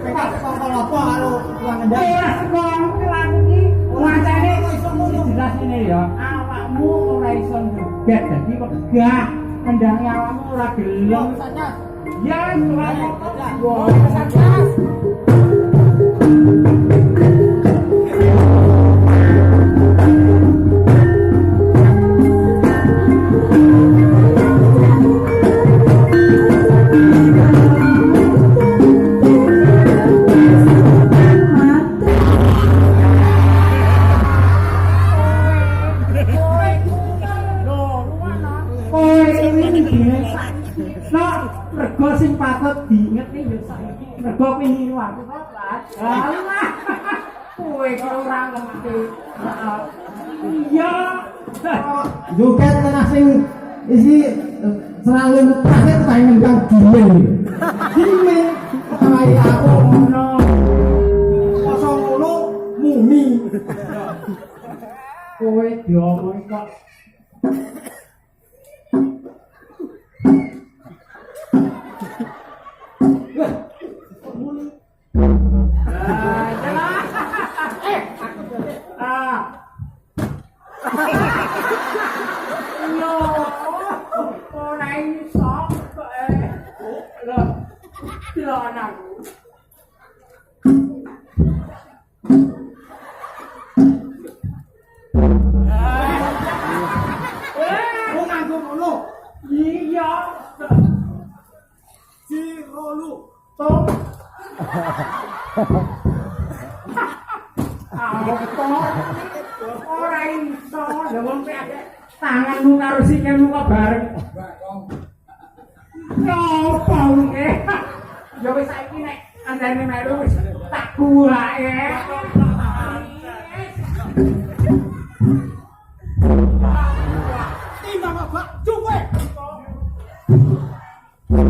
Kita sekongkol apa karo Tuan Endang? Ora sekongkol aku iki wacane iso ngono jelas ini ya. Awakmu ora iso njoget dadi wegah. Kendange awakmu ora gelem. Ya wis santas. Rego sing patut diinget nih yo saiki. Rego pengen aku kok lah. Alah. Kowe kok ora ngerti. Iya. Joget tenan sing isi selalu ngetrase pengen kang gile. Gile kaya aku ngono. Kosong ngono mumi. Kowe diomong kok ora iso lho wong tanganmu karo sikilmu kok bareng. Apa iki? Ya wis saiki nek andane melu wis tak buake. Timbang Pak cuwe. Dari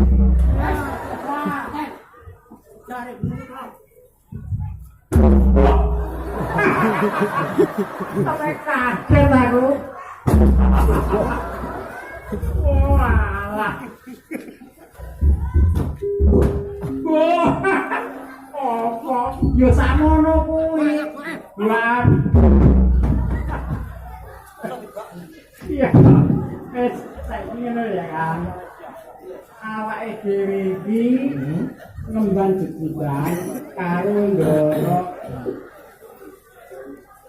sampai kaget aku. Oh alah. Oh, apa? Yo samono kuwi. Bulan. Iya. Wes saiki ngono ya kan. Awake dhewe iki ngemban jejugan karo ndoro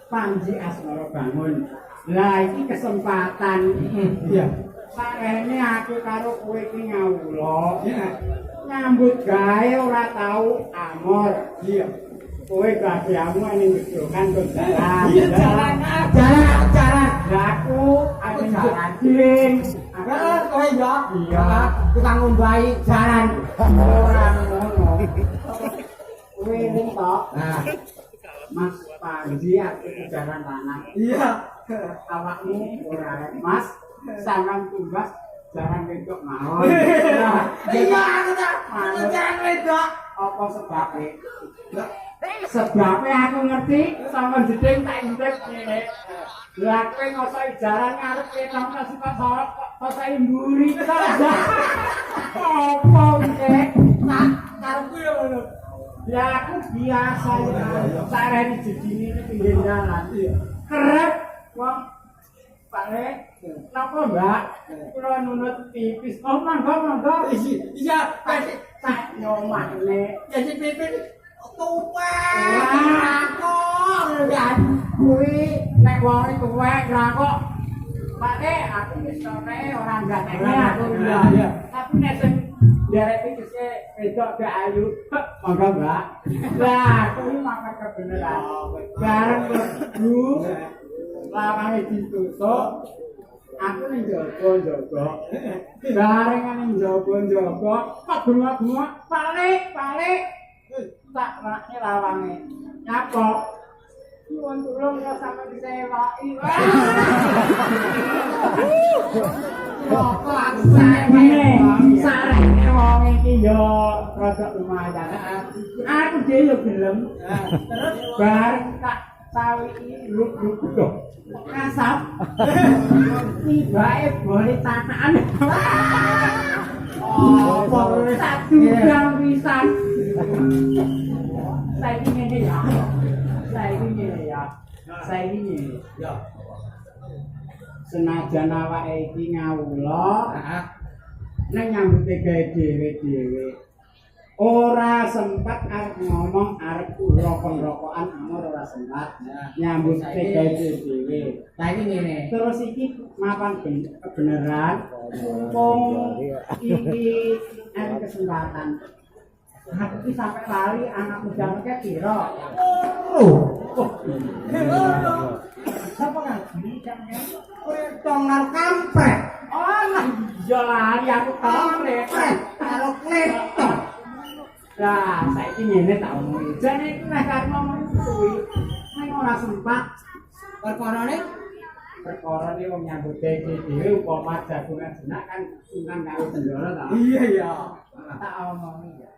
Panji Asmara Bangun. Lah iki kesempatan. Iya. Sarene aku karo kowe iki ngawula. Nyambut gawe ora tau amor. Iya. Kowe bagianmu ning gedokan kok jalan. Iya jalan. Jalan. Aku ning jalan. Kowe ya. Iya. Tukang ngombahi jalan. Ora ngono. Kowe ning tok. Nah. Mas Panji aku jalan tanah. Iya. Awakmu ora Mas. Sangan tumbas jalan wedok mawon. Iya aku tak jalan wedok. Apa sebabnya? Sebabnya aku ngerti sama jeding tak intip ngene. Lah kowe ngosok jalan ngarep kenang kasih kok sorok kok saya mburi saja. Apa iki? Tak karepku ya ngono. Ya aku biasa ya. Sarene jedine pinggir jalan. Kerep wong Pak napa Mbak? Kula nunut pipis. Oh monggo. Iya, tak nyomane. Jadi pipis tuwek. Kok kan kuwi nek wong tuwek ra kok. Pak aku wis sore ora gantene aku ya. Tapi nek sing derek pipise wedok gak ayu. Monggo Mbak. Lah kuwi makan kebenaran. Bareng Bu lawange ditutuk aku ning jaga-jaga barengan ning jaga-jaga kok bunga-bunga balik tak rakne lawange nyapa nyuwun tulung ya sampe disewaki kok sarene wong iki yo rada lumayan aku dhewe yo gelem terus bareng tak sawi luk-luk kasap tibae boleh tataan apa satu gang pisan Saiki ngene ya. Saiki ngene ya. Saiki ngene. Ya. Senajan awake iki ngawula, nang nyambute gawe dhewe-dhewe. Ora sempat arep ngomong arep rokok-rokokan amor ora sempat nyambut gawe dhewe. Saiki ngene. Terus iki mapan kebenaran wong iki ada kesempatan. Aku iki sampe lali anak muda ke piro? Sapa ngerti jamnya? Tongal kampret. Oh, lah iya lali aku kampret. Karo kletok. Lah, saiki ngene tak omongi. Jane iki nek karep ngomong kuwi, nek ora sempat perkara ne wong nyambut dhewe upama jagungan jenak kan sunan karo sendoro ta. Iya ya. Tak omongi ya.